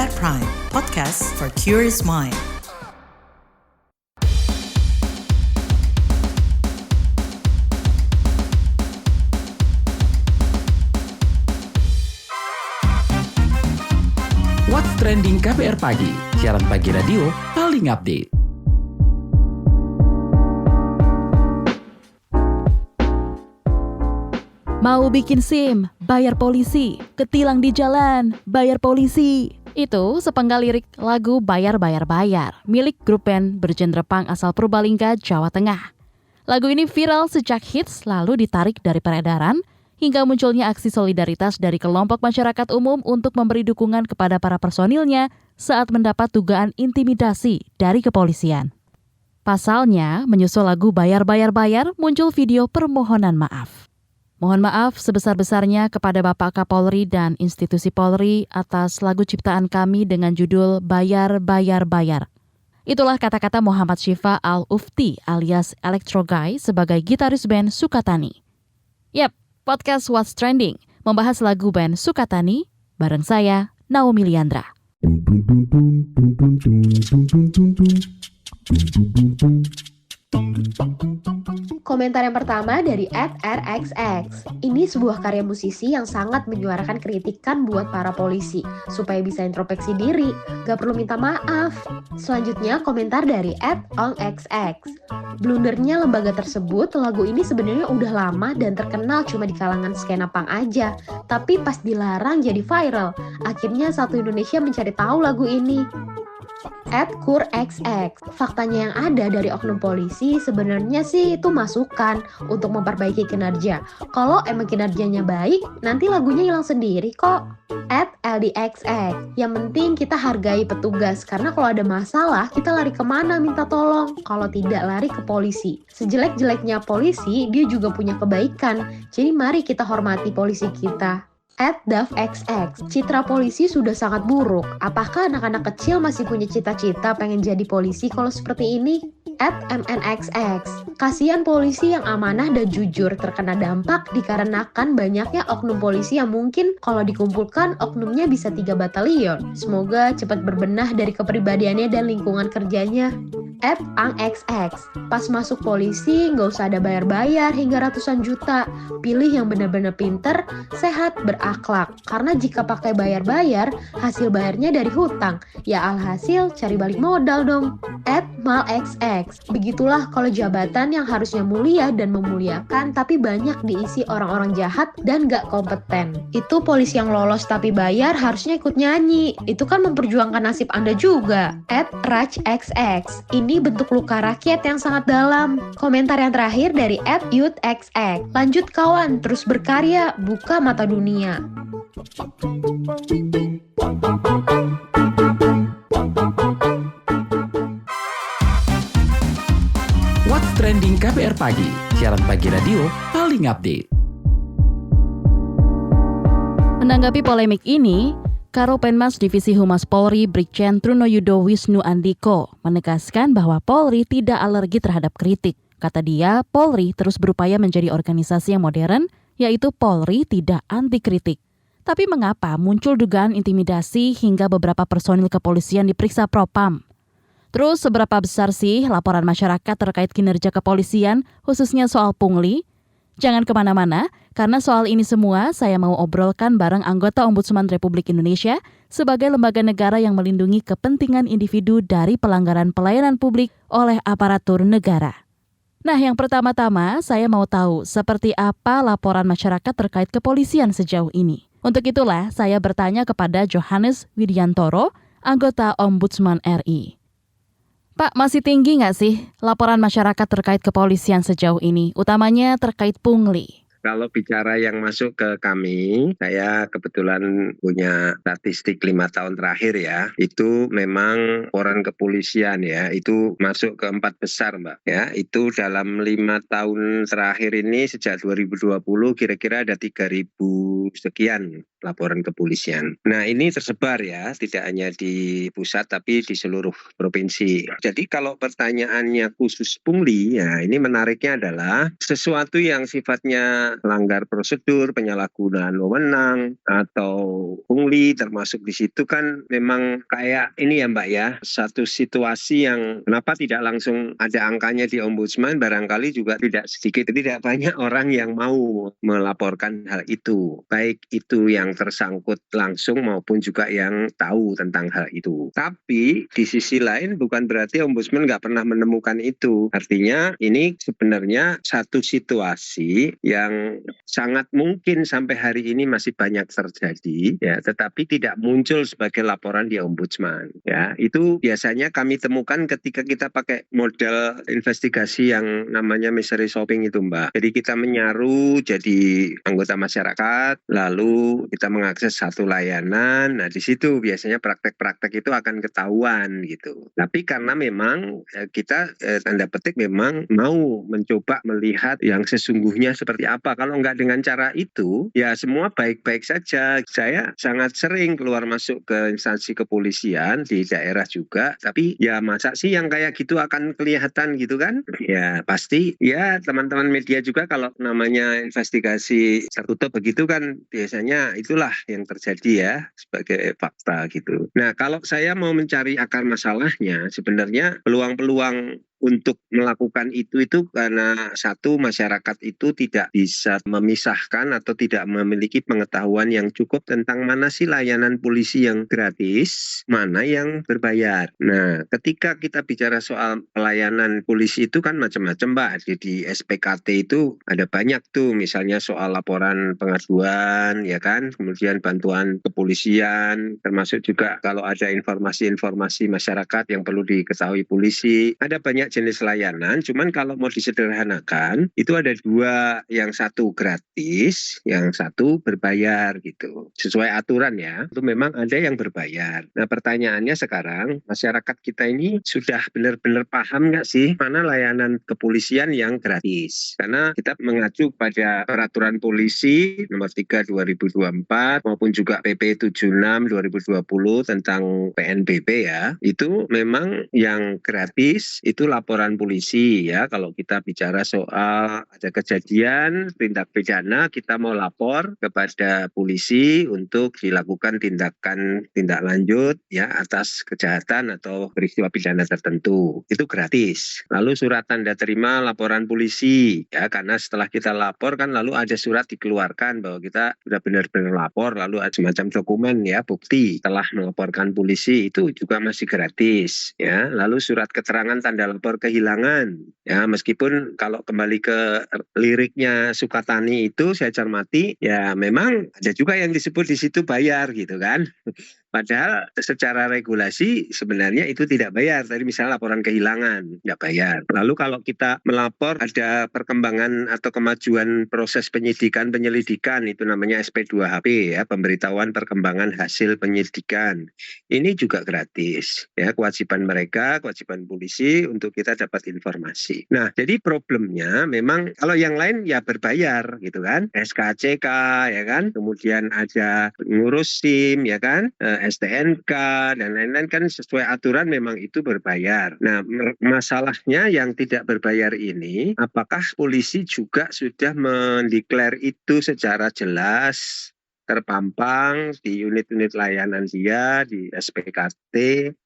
KBR Prime, podcast for curious mind. What's Trending KBR Pagi, siaran pagi radio paling update. Mau bikin SIM, bayar polisi. Ketilang di jalan, bayar polisi. Itu sepenggal lirik lagu Bayar Bayar Bayar milik grup band bergenre punk asal Purbalingga, Jawa Tengah. Lagu ini viral sejak hits lalu ditarik dari peredaran hingga munculnya aksi solidaritas dari kelompok masyarakat umum untuk memberi dukungan kepada para personilnya saat mendapat dugaan intimidasi dari kepolisian. Pasalnya, menyusul lagu Bayar Bayar Bayar muncul video permohonan maaf. Mohon maaf sebesar-besarnya kepada Bapak Kapolri dan institusi Polri atas lagu ciptaan kami dengan judul Bayar Bayar Bayar. Itulah kata-kata Muhammad Syifa Al-Ufti alias Electro Guy sebagai gitaris band Sukatani. Yap, podcast What's Trending membahas lagu band Sukatani bareng saya, Naomi Liandra. Komentar yang pertama dari @rxx. Ini sebuah karya musisi yang sangat menyuarakan kritikan buat para polisi supaya bisa introspeksi diri, gak perlu minta maaf. Selanjutnya komentar dari @ongxx. Blundernya lembaga tersebut, lagu ini sebenarnya udah lama dan terkenal cuma di kalangan skena punk aja, tapi pas dilarang jadi viral. Akhirnya satu Indonesia mencari tahu lagu ini. @kurxx. Faktanya yang ada dari oknum polisi sebenarnya sih itu masukan untuk memperbaiki kinerja. Kalau emang kinerjanya baik, nanti lagunya hilang sendiri kok. @ldxx. Yang penting kita hargai petugas, karena kalau ada masalah kita lari kemana minta tolong, kalau tidak lari ke polisi. Sejelek-jeleknya polisi, dia juga punya kebaikan, jadi mari kita hormati polisi kita. @davxx. Citra polisi sudah sangat buruk. Apakah anak-anak kecil masih punya cita-cita pengen jadi polisi kalau seperti ini? @mnxx. Kasihan polisi yang amanah dan jujur terkena dampak dikarenakan banyaknya oknum polisi yang mungkin kalau dikumpulkan oknumnya bisa 3 batalion. Semoga cepat berbenah dari kepribadiannya dan lingkungan kerjanya. @angxx. Pas masuk polisi nggak usah ada bayar-bayar hingga ratusan juta. Pilih yang benar-benar pinter, sehat, berakhlak. Karena jika pakai bayar-bayar, hasil bayarnya dari hutang. Ya alhasil cari balik modal dong. @malxx. Begitulah kalau jabatan yang harusnya mulia dan memuliakan tapi banyak diisi orang-orang jahat dan gak kompeten. Itu polisi yang lolos tapi bayar harusnya ikut nyanyi. Itu kan memperjuangkan nasib Anda juga. @rajxx. Ini bentuk luka rakyat yang sangat dalam. Komentar yang terakhir dari @youthxx. Lanjut kawan, terus berkarya, buka mata dunia. What's Trending KBR Pagi, siaran pagi radio paling update. Menanggapi polemik ini, Karopenmas Divisi Humas Polri Brigjen Trunoyudo Wisnu Andiko menegaskan bahwa Polri tidak alergi terhadap kritik. Kata dia, Polri terus berupaya menjadi organisasi yang modern, yaitu Polri tidak anti kritik. Tapi mengapa muncul dugaan intimidasi hingga beberapa personil kepolisian diperiksa Propam? Terus seberapa besar sih laporan masyarakat terkait kinerja kepolisian, khususnya soal pungli? Jangan kemana-mana, karena soal ini semua saya mau obrolkan bareng anggota Ombudsman Republik Indonesia sebagai lembaga negara yang melindungi kepentingan individu dari pelanggaran pelayanan publik oleh aparatur negara. Nah, yang pertama-tama saya mau tahu seperti apa laporan masyarakat terkait kepolisian sejauh ini. Untuk itulah saya bertanya kepada Johannes Widiantoro, anggota Ombudsman RI. Pak, masih tinggi nggak sih laporan masyarakat terkait kepolisian sejauh ini, utamanya terkait pungli? Kalau bicara yang masuk ke kami, saya kebetulan punya statistik 5 tahun terakhir ya. Itu memang laporan kepolisian ya, itu masuk ke 4 besar Mbak. Ya, itu dalam 5 tahun terakhir ini sejak 2020 kira-kira ada 3.000 sekian laporan kepolisian. Nah, ini tersebar ya, tidak hanya di pusat tapi di seluruh provinsi. Jadi kalau pertanyaannya khusus pungli, ya ini menariknya adalah sesuatu yang sifatnya melanggar prosedur, penyalahgunaan wewenang atau pungli termasuk di situ kan memang kayak ini ya Mbak ya, satu situasi yang kenapa tidak langsung ada angkanya di ombudsman, barangkali juga tidak banyak orang yang mau melaporkan hal itu, baik itu yang tersangkut langsung maupun juga yang tahu tentang hal itu. Tapi di sisi lain bukan berarti ombudsman nggak pernah menemukan itu. Artinya ini sebenarnya satu situasi yang sangat mungkin sampai hari ini masih banyak terjadi, ya, tetapi tidak muncul sebagai laporan di ombudsman. Ya, itu biasanya kami temukan ketika kita pakai model investigasi yang namanya mystery shopping itu Mbak. Jadi kita menyaru jadi anggota masyarakat, lalu kita mengakses satu layanan. Nah di situ biasanya praktek-praktek itu akan ketahuan gitu. Tapi karena memang kita tanda petik memang mau mencoba melihat yang sesungguhnya seperti apa. Kalau nggak dengan cara itu, ya semua baik-baik saja. Saya sangat sering keluar masuk ke instansi kepolisian di daerah juga, tapi ya masa sih yang kayak gitu akan kelihatan gitu kan? Ya pasti ya teman-teman media juga kalau namanya investigasi tertutup begitu kan biasanya itulah yang terjadi ya sebagai fakta gitu. Nah kalau saya mau mencari akar masalahnya sebenarnya peluang-peluang untuk melakukan itu karena satu masyarakat itu tidak bisa memisahkan atau tidak memiliki pengetahuan yang cukup tentang mana sih layanan polisi yang gratis, mana yang berbayar. Nah, ketika kita bicara soal pelayanan polisi itu kan macam-macam Mbak. Di SPKT itu ada banyak tuh misalnya soal laporan pengaduan ya kan, kemudian bantuan kepolisian, termasuk juga kalau ada informasi-informasi masyarakat yang perlu diketahui polisi. Ada banyak jenis layanan, cuman kalau mau disederhanakan itu ada dua, yang satu gratis, yang satu berbayar gitu. Sesuai aturan ya, itu memang ada yang berbayar. Nah pertanyaannya sekarang, masyarakat kita ini sudah benar-benar paham nggak sih mana layanan kepolisian yang gratis? Karena kita mengacu pada peraturan polisi nomor 3 2024 maupun juga PP 76 2020 tentang PNBP ya, itu memang yang gratis itu laporan polisi ya. Kalau kita bicara soal ada kejadian tindak pidana, kita mau lapor kepada polisi untuk dilakukan tindak lanjut ya atas kejahatan atau peristiwa pidana tertentu. Itu gratis. Lalu surat tanda terima laporan polisi ya, karena setelah kita lapor kan lalu ada surat dikeluarkan bahwa kita sudah benar-benar lapor, lalu ada semacam dokumen ya bukti telah melaporkan polisi, itu juga masih gratis ya. Lalu surat keterangan tanda lapor kehilangan ya, meskipun kalau kembali ke liriknya Sukatani itu saya cermati ya memang ada juga yang disebut di situ bayar gitu kan. Padahal secara regulasi sebenarnya itu tidak bayar. Tadi misalnya laporan kehilangan, tidak bayar. Lalu kalau kita melapor ada perkembangan atau kemajuan proses penyelidikan, itu namanya SP2HP ya, pemberitahuan perkembangan hasil penyidikan. Ini juga gratis ya, kewajiban mereka, kewajiban polisi untuk kita dapat informasi. Nah, jadi problemnya memang kalau yang lain ya berbayar gitu kan, SKCK ya kan, kemudian ada ngurus SIM ya kan, STNK dan lain-lain kan sesuai aturan memang itu berbayar. Nah, masalahnya yang tidak berbayar ini, apakah polisi juga sudah mendeklar itu secara jelas, terpampang di unit-unit layanan dia, di SPKT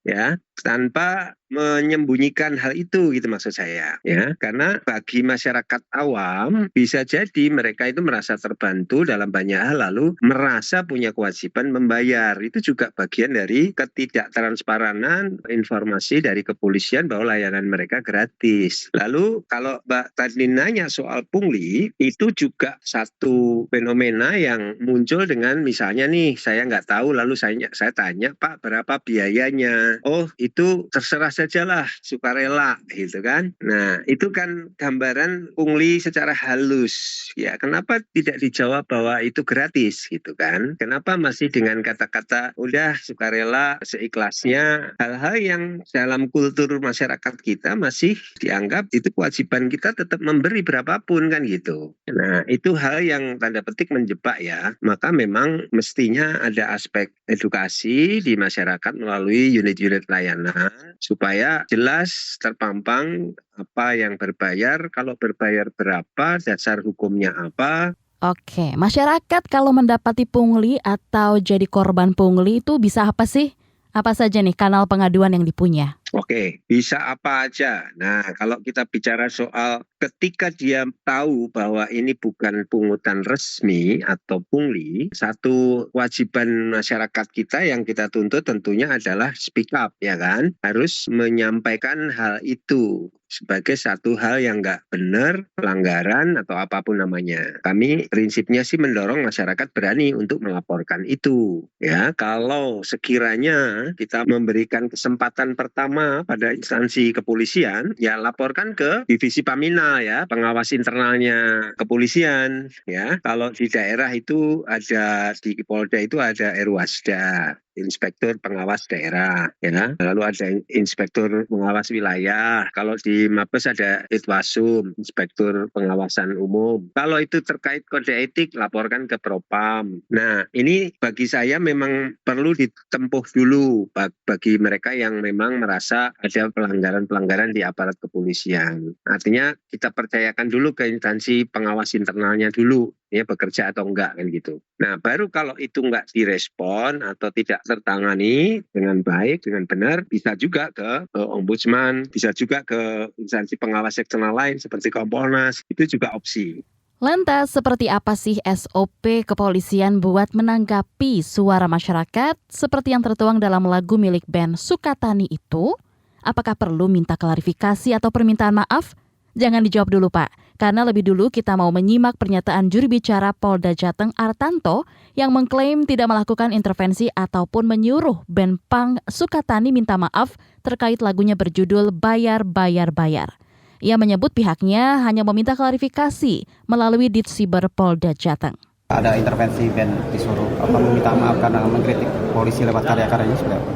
ya, tanpa menyembunyikan hal itu gitu maksud saya ya. Karena bagi masyarakat awam bisa jadi mereka itu merasa terbantu dalam banyak hal lalu merasa punya kewajiban membayar. Itu juga bagian dari ketidaktransparan informasi dari kepolisian bahwa layanan mereka gratis. Lalu kalau Mbak tadi nanya soal pungli, itu juga satu fenomena yang muncul dengan misalnya nih saya nggak tahu lalu saya tanya Pak berapa biayanya, oh itu terserah sajalah, sukarela gitu kan. Nah, itu kan gambaran pungli secara halus. Ya, kenapa tidak dijawab bahwa itu gratis gitu kan? Kenapa masih dengan kata-kata udah sukarela seikhlasnya, hal-hal yang dalam kultur masyarakat kita masih dianggap itu kewajiban kita tetap memberi berapapun kan gitu. Nah, itu hal yang tanda petik menjebak ya. Maka memang mestinya ada aspek edukasi di masyarakat melalui unit-unit layanan supaya jelas terpampang apa yang berbayar, kalau berbayar berapa, dasar hukumnya apa. Oke, masyarakat kalau mendapati pungli atau jadi korban pungli itu bisa apa sih? Apa saja nih kanal pengaduan yang dipunya? Oke, bisa apa aja. Nah, kalau kita bicara soal ketika dia tahu bahwa ini bukan pungutan resmi atau pungli, satu kewajiban masyarakat kita yang kita tuntut tentunya adalah speak up, ya kan? Harus menyampaikan hal itu sebagai satu hal yang nggak benar, pelanggaran atau apapun namanya. Kami prinsipnya sih mendorong masyarakat berani untuk melaporkan itu. Ya, kalau sekiranya kita memberikan kesempatan pertama pada instansi kepolisian, ya laporkan ke divisi Pamina ya, pengawas internalnya kepolisian ya. Kalau di daerah itu ada di Polda itu ada Erwasda, inspektur pengawas daerah ya, lalu ada inspektur pengawas wilayah. Kalau di Mabes ada Itwasum, inspektur pengawasan umum. Kalau itu terkait kode etik laporkan ke Propam. Nah, ini bagi saya memang perlu ditempuh dulu bagi mereka yang memang merasa ada pelanggaran-pelanggaran di aparat kepolisian. Artinya kita percayakan dulu ke instansi pengawas internalnya dulu ya, bekerja atau enggak kan gitu. Nah, baru kalau itu enggak direspon atau tidak tertangani dengan baik, dengan benar, bisa juga ke ombudsman, bisa juga ke instansi pengawas eksternal lain seperti Kompolnas, itu juga opsi. Lantas, seperti apa sih SOP kepolisian buat menanggapi suara masyarakat seperti yang tertuang dalam lagu milik band Sukatani itu? Apakah perlu minta klarifikasi atau permintaan maaf? Jangan dijawab dulu, Pak. Karena lebih dulu kita mau menyimak pernyataan juru bicara Polda Jateng Artanto yang mengklaim tidak melakukan intervensi ataupun menyuruh band punk Sukatani minta maaf terkait lagunya berjudul Bayar, Bayar, Bayar. Ia menyebut pihaknya hanya meminta klarifikasi melalui Ditsiber Polda Jateng. Ada intervensi band disuruh meminta maaf karena mengkritik polisi lewat karya-karyanya seperti apa?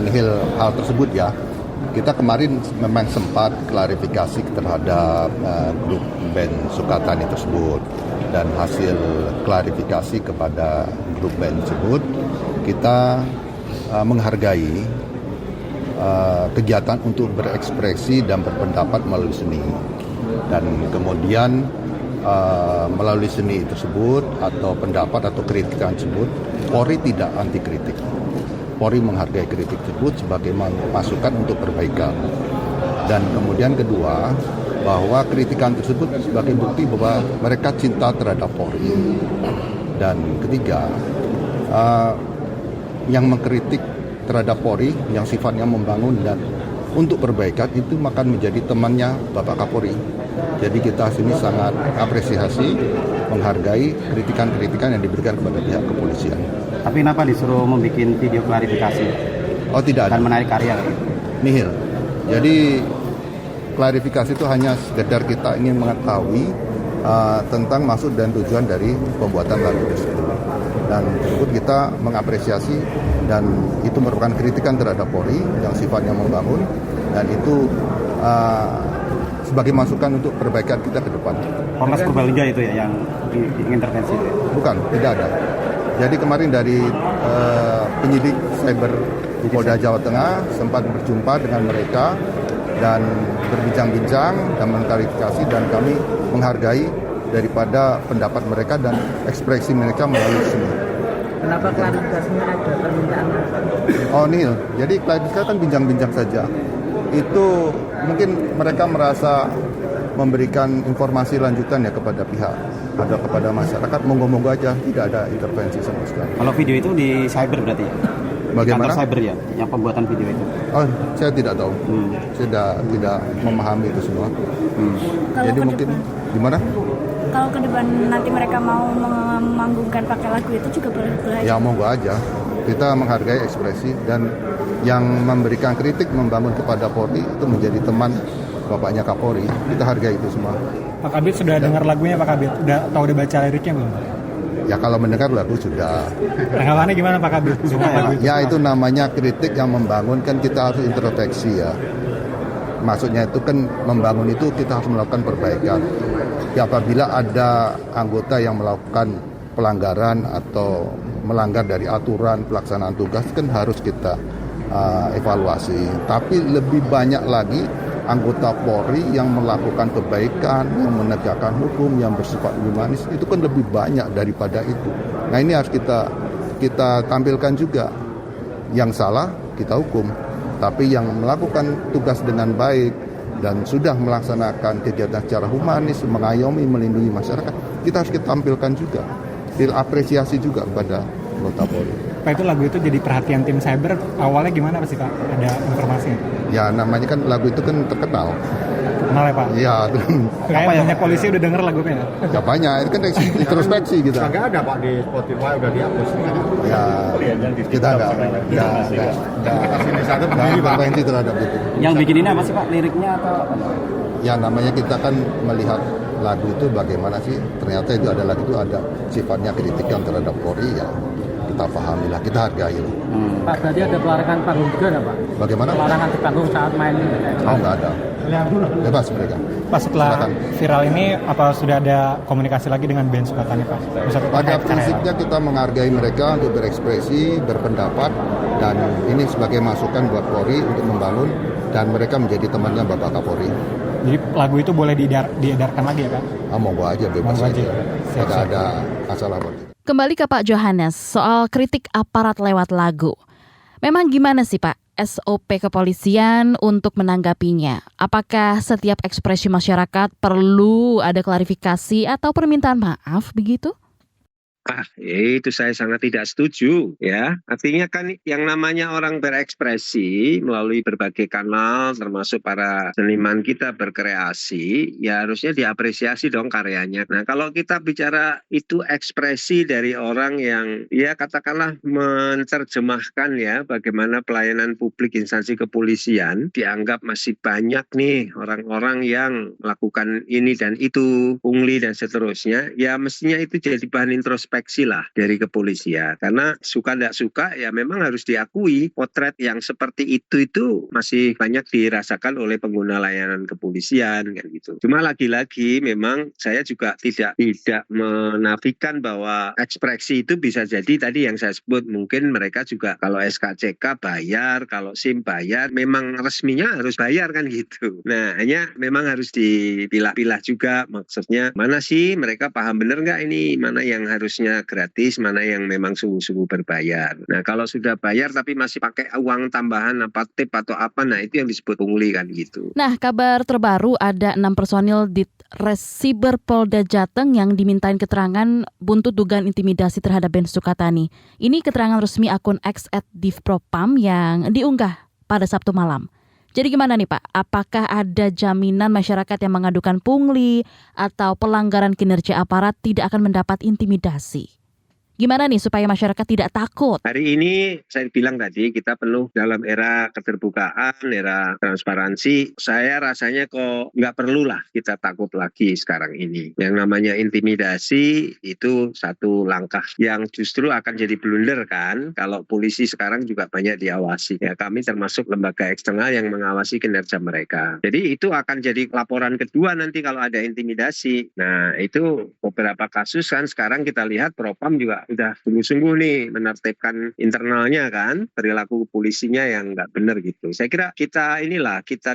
Nihil hal tersebut ya. Kita kemarin memang sempat klarifikasi terhadap grup band Sukatani tersebut, dan hasil klarifikasi kepada grup band tersebut kita menghargai kegiatan untuk berekspresi dan berpendapat melalui seni, dan kemudian melalui seni tersebut atau pendapat atau kritikan tersebut, Polri tidak anti kritik. Polri menghargai kritik tersebut sebagai masukan untuk perbaikan. Dan kemudian kedua, bahwa kritikan tersebut sebagai bukti bahwa mereka cinta terhadap Polri. Dan ketiga, yang mengkritik terhadap Polri yang sifatnya membangun dan untuk perbaikan itu akan menjadi temannya Bapak Kapolri. Jadi kita sini sangat apresiasi, menghargai kritikan-kritikan yang diberikan kepada pihak kepolisian. Tapi kenapa disuruh membuat video klarifikasi? Oh, tidak ada. Dan menarik karya? Nihil. Jadi klarifikasi itu hanya sekedar kita ingin mengetahui tentang maksud dan tujuan dari pembuatan lagu tersebut. Dan tersebut kita mengapresiasi, dan itu merupakan kritikan terhadap Polri yang sifatnya membangun, dan itu sebagai masukan untuk perbaikan kita ke depan. Polres Purbalingga itu ya yang intervensi itu? Bukan, tidak ada. Jadi kemarin dari penyidik cyber Polda Jawa Tengah sempat berjumpa dengan mereka dan berbincang-bincang dan mengklarifikasi, dan kami menghargai daripada pendapat mereka dan ekspresi mereka melalui sini. Kenapa klarifikasinya ada permintaan maaf? Oh, Nil, jadi klarifikasi kan bincang-bincang saja. Itu mungkin mereka merasa memberikan informasi lanjutan ya kepada pihak atau kepada masyarakat. Monggo-monggo aja, tidak ada intervensi sama sekali. Kalau video itu di cyber berarti ya? Bagaimana? Kantor cyber ya, yang pembuatan video itu? Oh, saya tidak tahu. Saya tidak memahami itu semua. Jadi mungkin gimana? Kalau ke depan nanti mereka mau memanggungkan pakai lagu itu juga boleh aja. Ya monggo aja. Kita menghargai ekspresi dan yang memberikan kritik membangun kepada Polri itu menjadi teman bapaknya Kapolri. Kita hargai itu semua. Pak Kabit sudah dengar lagunya Pak Kabit? Udah baca liriknya belum? Ya kalau mendengar lagu sudah. Tanggapannya gimana Pak Kabit? Ya itu namanya kritik yang membangun, kan kita harus introspeksi ya. Maksudnya itu kan membangun itu kita harus melakukan perbaikan. Ya, apabila ada anggota yang melakukan pelanggaran atau melanggar dari aturan pelaksanaan tugas kan harus kita evaluasi. Tapi lebih banyak lagi anggota Polri yang melakukan kebaikan, yang menegakkan hukum, yang bersifat humanis, itu kan lebih banyak daripada itu. Nah ini harus kita tampilkan juga. Yang salah kita hukum, tapi yang melakukan tugas dengan baik dan sudah melaksanakan kegiatan secara humanis, mengayomi, melindungi masyarakat, kita harus kita tampilkan juga. Apresiasi juga kepada anggota Polri. Pak, itu lagu itu jadi perhatian tim cyber awalnya gimana sih Pak? Ada informasinya? Ya namanya kan lagu itu kan terkenal. Kenal ya Pak? Iya. Kayak banyak polisi udah denger lagunya. Ya banyak, itu kan introspeksi gitu. Nggak ada Pak di Spotify, udah dihapus. Ya kita nggak intervensi terhadap itu. Yang bikin ini apa sih Pak? Liriknya atau? Ya namanya kita kan melihat lagu itu bagaimana sih, ternyata itu ada lagu itu ada sifatnya kritikan terhadap Polri, ya kita pahamilah, kita hargai. Pak, berarti ada pelarangan panggung juga nggak Pak? Bagaimana? Pelarangan di panggung saat main ini? Oh nggak ada, bebas mereka. Pak, setelah Silakan. viral ini apa sudah ada komunikasi lagi dengan band Sukatani Pak? Pada prinsipnya kita menghargai mereka untuk berekspresi, berpendapat, dan ini sebagai masukan buat Polri untuk membangun, dan mereka menjadi temannya Bapak Kapolri. Jadi lagu itu boleh diedarkan lagi ya Pak? Monggo aja, bebas Monggo aja. aja. Tidak ada masalah buat kita. Kembali ke Pak Johannes soal kritik aparat lewat lagu. Memang gimana sih Pak SOP kepolisian untuk menanggapinya? Apakah setiap ekspresi masyarakat perlu ada klarifikasi atau permintaan maaf begitu? Itu saya sangat tidak setuju ya. Artinya kan yang namanya orang berekspresi melalui berbagai kanal termasuk para seniman kita berkreasi, ya harusnya diapresiasi dong karyanya. Nah kalau kita bicara itu ekspresi dari orang yang ya katakanlah menerjemahkan ya bagaimana pelayanan publik instansi kepolisian, dianggap masih banyak nih orang-orang yang melakukan ini dan itu, pungli dan seterusnya, ya mestinya itu jadi bahan introspeksi lah dari kepolisian. Karena suka tidak suka ya memang harus diakui potret yang seperti itu masih banyak dirasakan oleh pengguna layanan kepolisian kan gitu. Cuma lagi-lagi memang saya juga tidak menafikan bahwa ekspresi itu bisa jadi tadi yang saya sebut, mungkin mereka juga kalau SKCK bayar, kalau SIM bayar, memang resminya harus bayar kan gitu. Nah hanya memang harus dipilah-pilah juga, maksudnya mana sih mereka paham benar nggak ini, mana yang harusnya gratis, mana yang memang sungguh-sungguh berbayar. Nah kalau sudah bayar tapi masih pakai uang tambahan apa tip atau apa, nah itu yang disebut pungli kan gitu. Nah kabar terbaru ada 6 personil Ditresiber Polda Jateng yang dimintain keterangan buntut dugaan intimidasi terhadap Ben Sukatani. Ini keterangan resmi akun X @divpropam yang diunggah pada Sabtu malam. Jadi gimana nih Pak? Apakah ada jaminan masyarakat yang mengadukan pungli atau pelanggaran kinerja aparat tidak akan mendapat intimidasi? Gimana nih supaya masyarakat tidak takut? Hari ini saya bilang tadi kita penuh dalam era keterbukaan, era transparansi. Saya rasanya kok nggak perlulah kita takut lagi sekarang ini. Yang namanya intimidasi itu satu langkah yang justru akan jadi blunder kan. Kalau polisi sekarang juga banyak diawasi. Ya kami termasuk lembaga eksternal yang mengawasi kinerja mereka. Jadi itu akan jadi laporan kedua nanti kalau ada intimidasi. Nah itu beberapa kasus kan sekarang kita lihat Propam juga udah sungguh-sungguh nih menertibkan internalnya kan, perilaku polisinya yang nggak benar gitu. Saya kira kita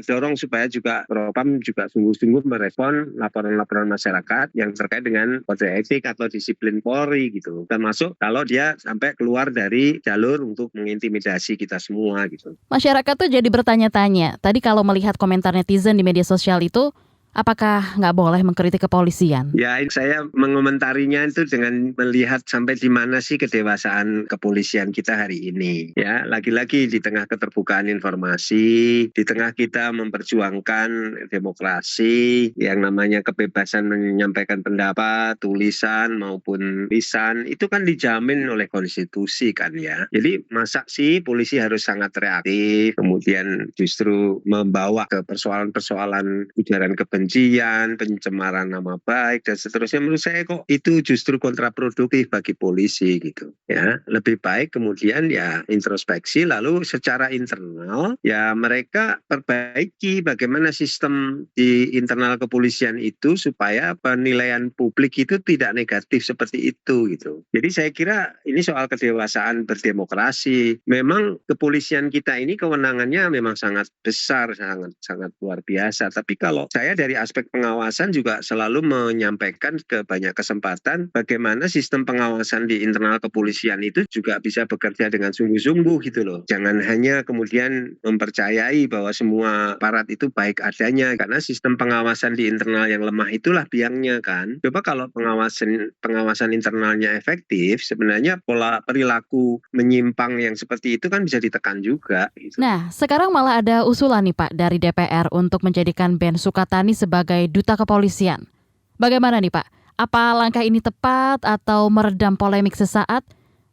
dorong supaya juga Propam juga sungguh-sungguh merespon laporan-laporan masyarakat yang terkait dengan kode etik atau disiplin Polri gitu. Termasuk kalau dia sampai keluar dari jalur untuk mengintimidasi kita semua gitu. Masyarakat tuh jadi bertanya-tanya. Tadi kalau melihat komentar netizen di media sosial itu, Apakah nggak boleh mengkritik kepolisian? Ya, saya mengomentarinya itu dengan melihat sampai di mana sih kedewasaan kepolisian kita hari ini. Ya, lagi-lagi di tengah keterbukaan informasi, di tengah kita memperjuangkan demokrasi, yang namanya kebebasan menyampaikan pendapat, tulisan maupun lisan, itu kan dijamin oleh konstitusi kan ya. Jadi masa sih polisi harus sangat reaktif, kemudian justru membawa ke persoalan-persoalan ujaran kebencian, pencemaran nama baik dan seterusnya. Menurut saya kok itu justru kontraproduktif bagi polisi gitu ya. Lebih baik kemudian ya introspeksi, lalu secara internal ya mereka perbaiki bagaimana sistem di internal kepolisian itu supaya penilaian publik itu tidak negatif seperti itu gitu. Jadi saya kira ini soal kedewasaan berdemokrasi. Memang kepolisian kita ini kewenangannya memang sangat besar, sangat luar biasa. Tapi kalau saya dari aspek pengawasan juga selalu menyampaikan ke banyak kesempatan bagaimana sistem pengawasan di internal kepolisian itu juga bisa bekerja dengan sungguh-sungguh gitu loh. Jangan hanya kemudian mempercayai bahwa semua aparat itu baik adanya, karena sistem pengawasan di internal yang lemah itulah biangnya kan. Coba kalau pengawasan internalnya efektif, sebenarnya pola perilaku menyimpang yang seperti itu kan bisa ditekan juga gitu. Nah, sekarang malah ada usulan nih Pak dari DPR untuk menjadikan Ben Sukatani sebagai duta kepolisian. Bagaimana nih Pak? Apa langkah ini tepat atau meredam polemik sesaat?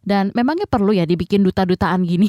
Dan memangnya perlu ya dibikin duta-dutaan gini?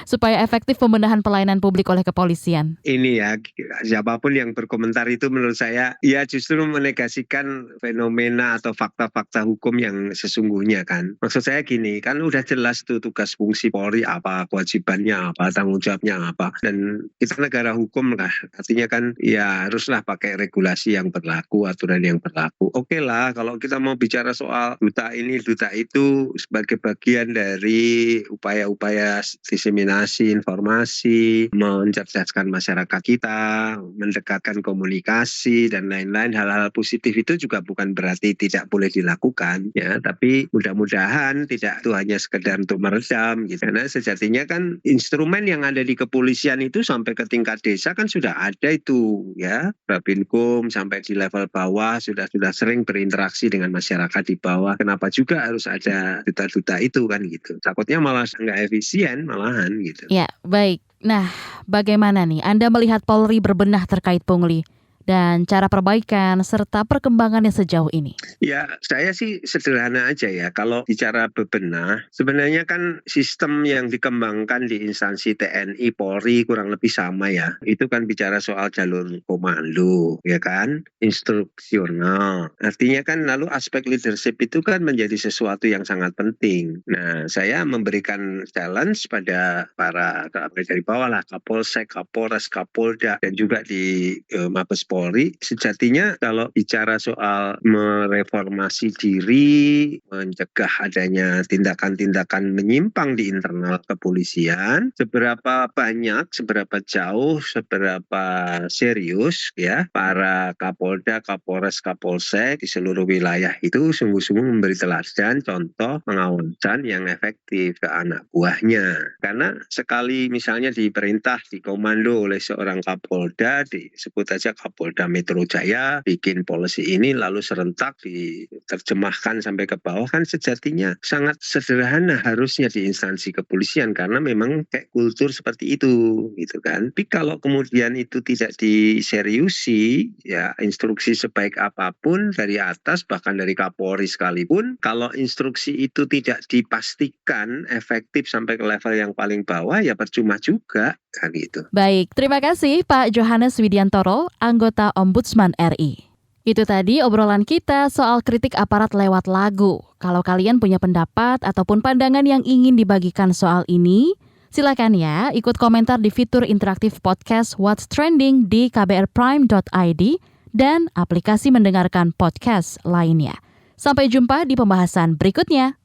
Supaya efektif pembenahan pelayanan publik oleh kepolisian. Ini ya, siapapun yang berkomentar itu menurut saya ya justru menegasikan fenomena atau fakta-fakta hukum yang sesungguhnya kan. Maksud saya gini, kan udah jelas tuh tugas fungsi Polri apa, kewajibannya apa, tanggung jawabnya apa. Dan kita negara hukum lah, artinya kan ya haruslah pakai regulasi yang berlaku, aturan yang berlaku. Oke lah, kalau kita mau bicara soal duta ini, duta itu sebagai bagian dari upaya-upaya diseminasi informasi, mencerdaskan masyarakat kita, mendekatkan komunikasi dan lain-lain. Hal-hal positif itu juga bukan berarti tidak boleh dilakukan ya, tapi mudah-mudahan tidak itu hanya sekedar untuk meredam gitu. Karena sejatinya kan instrumen yang ada di kepolisian itu sampai ke tingkat desa kan sudah ada itu ya. Babinkum sampai di level bawah sudah sering berinteraksi dengan masyarakat di bawah. Kenapa juga harus ada duta-duta itu kan gitu. Takutnya malah nggak efisien malahan gitu. Ya, baik. Nah, bagaimana nih Anda melihat Polri berbenah terkait pungli dan cara perbaikan serta perkembangannya sejauh ini? Ya, saya sih sederhana aja ya. Kalau bicara bebenah, sebenarnya kan sistem yang dikembangkan di instansi TNI, Polri kurang lebih sama ya. Itu kan bicara soal jalur komando, ya kan? Instruksional. Artinya kan lalu aspek leadership itu kan menjadi sesuatu yang sangat penting. Nah, saya memberikan challenge pada para dari bawah lah, Kapolsek, Kapolres, Kapolda, dan juga di Mabes Polri. Sejatinya kalau bicara soal mereformasi diri, mencegah adanya tindakan-tindakan menyimpang di internal kepolisian, seberapa banyak, seberapa jauh, seberapa serius ya para Kapolda, Kapolres, Kapolsek di seluruh wilayah itu sungguh-sungguh memberi teladan contoh pengawasan yang efektif ke anak buahnya. Karena sekali misalnya diperintah, dikomando oleh seorang Kapolda, disebut aja Kapolda Metro Jaya, bikin policy ini lalu serentak diterjemahkan sampai ke bawah, kan sejatinya sangat sederhana harusnya di instansi kepolisian karena memang kayak kultur seperti itu gitu kan. Tapi kalau kemudian itu tidak diseriusi ya, instruksi sebaik apapun dari atas bahkan dari Kapolri sekalipun, kalau instruksi itu tidak dipastikan efektif sampai ke level yang paling bawah ya percuma juga kan gitu. Baik, terima kasih Pak Johannes Widiantoro, anggota Ombudsman RI. Itu tadi obrolan kita soal kritik aparat lewat lagu. Kalau kalian punya pendapat ataupun pandangan yang ingin dibagikan soal ini, silakan ya ikut komentar di fitur interaktif podcast What's Trending di kbrprime.id dan aplikasi mendengarkan podcast lainnya. Sampai jumpa di pembahasan berikutnya.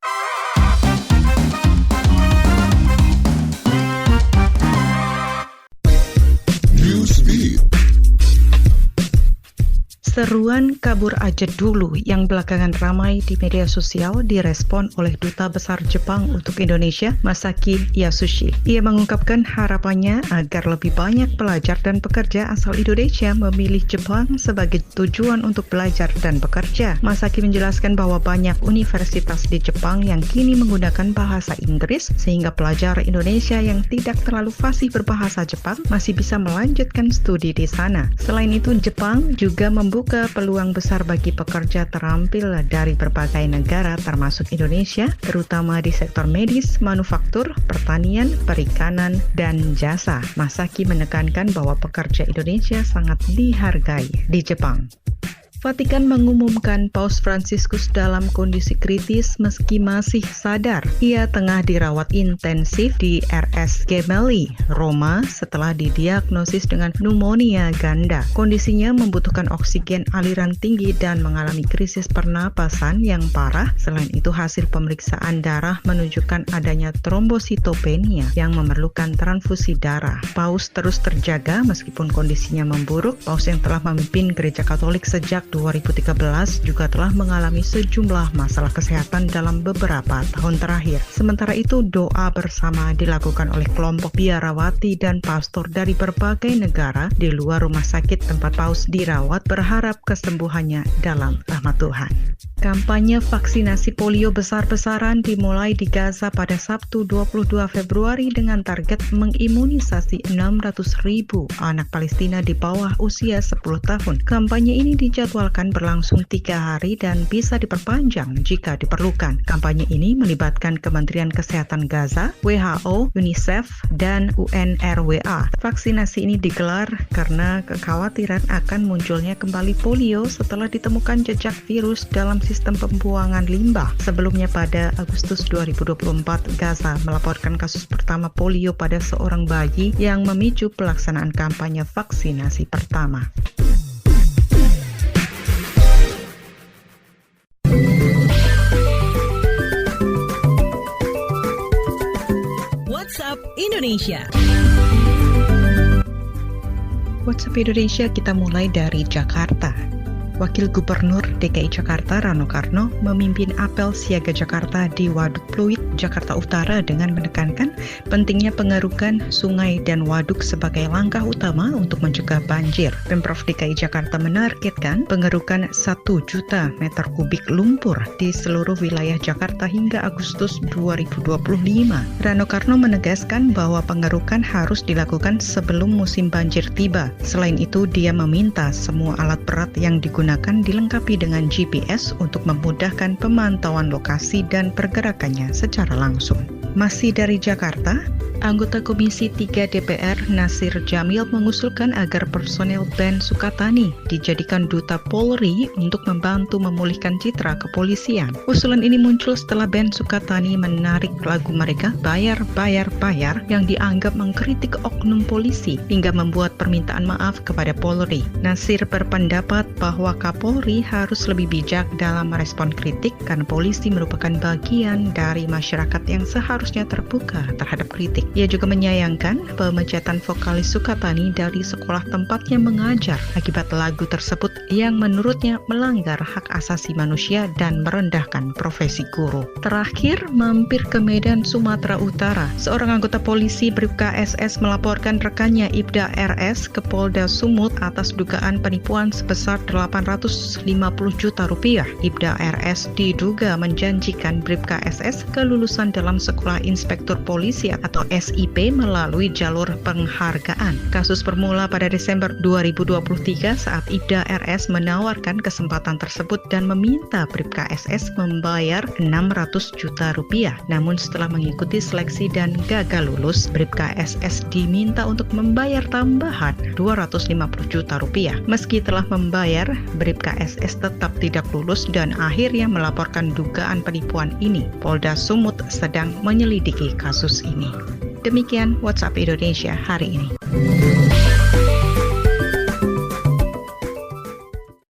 Seruan kabur aja dulu yang belakangan ramai di media sosial direspon oleh Duta Besar Jepang untuk Indonesia, Masaki Yasushi. Ia mengungkapkan harapannya agar lebih banyak pelajar dan pekerja asal Indonesia memilih Jepang sebagai tujuan untuk belajar dan bekerja. Masaki menjelaskan bahwa banyak universitas di Jepang yang kini menggunakan bahasa Inggris sehingga pelajar Indonesia yang tidak terlalu fasih berbahasa Jepang masih bisa melanjutkan studi di sana. Selain itu, Jepang juga membuka peluang besar bagi pekerja terampil dari berbagai negara termasuk Indonesia, terutama di sektor medis, manufaktur, pertanian, perikanan, dan jasa. Masaki menekankan bahwa pekerja Indonesia sangat dihargai di Jepang. Vatikan mengumumkan Paus Fransiskus dalam kondisi kritis meski masih sadar. Ia tengah dirawat intensif di RS Gemelli, Roma setelah didiagnosis dengan pneumonia ganda. Kondisinya membutuhkan oksigen aliran tinggi dan mengalami krisis pernapasan yang parah. Selain itu, hasil pemeriksaan darah menunjukkan adanya trombositopenia yang memerlukan transfusi darah. Paus terus terjaga meskipun kondisinya memburuk. Paus yang telah memimpin Gereja Katolik sejak 2013 juga telah mengalami sejumlah masalah kesehatan dalam beberapa tahun terakhir. Sementara itu, doa bersama dilakukan oleh kelompok biarawati dan pastor dari berbagai negara di luar rumah sakit tempat Paus dirawat, berharap kesembuhannya dalam rahmat Tuhan. Kampanye vaksinasi polio besar-besaran dimulai di Gaza pada Sabtu 22 Februari dengan target mengimunisasi 600.000 anak Palestina di bawah usia 10 tahun. Kampanye ini dijadwalkan berlangsung 3 hari dan bisa diperpanjang jika diperlukan. Kampanye ini melibatkan Kementerian Kesehatan Gaza, WHO, UNICEF, dan UNRWA. Vaksinasi ini digelar karena kekhawatiran akan munculnya kembali polio setelah ditemukan jejak virus dalam sistem pembuangan limbah. Sebelumnya pada Agustus 2024, Gaza melaporkan kasus pertama polio pada seorang bayi yang memicu pelaksanaan kampanye vaksinasi pertama. WhatsApp Indonesia. WhatsApp Indonesia kita mulai dari Jakarta. Wakil Gubernur DKI Jakarta Rano Karno memimpin apel siaga Jakarta di Waduk Pluit, Jakarta Utara dengan menekankan pentingnya pengerukan sungai dan waduk sebagai langkah utama untuk mencegah banjir. Pemprov DKI Jakarta menargetkan pengerukan 1 juta meter kubik lumpur di seluruh wilayah Jakarta hingga Agustus 2025. Rano Karno menegaskan bahwa pengerukan harus dilakukan sebelum musim banjir tiba. Selain itu, dia meminta semua alat berat yang digunakan dilengkapi dengan GPS untuk memudahkan pemantauan lokasi dan pergerakannya secara langsung. Masih dari Jakarta, anggota Komisi 3 DPR Nasir Jamil mengusulkan agar personel Band Sukatani dijadikan duta Polri untuk membantu memulihkan citra kepolisian. Usulan ini muncul setelah Band Sukatani menarik lagu mereka Bayar Bayar Bayar yang dianggap mengkritik oknum polisi hingga membuat permintaan maaf kepada Polri. Nasir berpendapat bahwa Kapolri harus lebih bijak dalam merespon kritik karena polisi merupakan bagian dari masyarakat yang seharusnya terbuka terhadap kritik. Ia juga menyayangkan pemecatan vokalis Sukatani dari sekolah tempatnya mengajar akibat lagu tersebut yang menurutnya melanggar hak asasi manusia dan merendahkan profesi guru. Terakhir, mampir ke Medan, Sumatera Utara. Seorang anggota polisi Bribka SS melaporkan rekannya Ibda RS ke Polda Sumut atas dugaan penipuan sebesar 850 juta rupiah. Ibda RS diduga menjanjikan Bribka SS kelulusan dalam Sekolah Inspektur Polisi atau SIP melalui jalur penghargaan. Kasus bermula pada Desember 2023 saat Ibda RS menawarkan kesempatan tersebut dan meminta Bribka SS membayar 600 juta rupiah. Namun setelah mengikuti seleksi dan gagal lulus, Bribka SS diminta untuk membayar tambahan 250 juta rupiah. Meski telah membayar, Bribka SS tetap tidak lulus dan akhirnya melaporkan dugaan penipuan ini. Polda Sumut sedang menyelidiki kasus ini. Demikian WhatsApp Indonesia hari ini.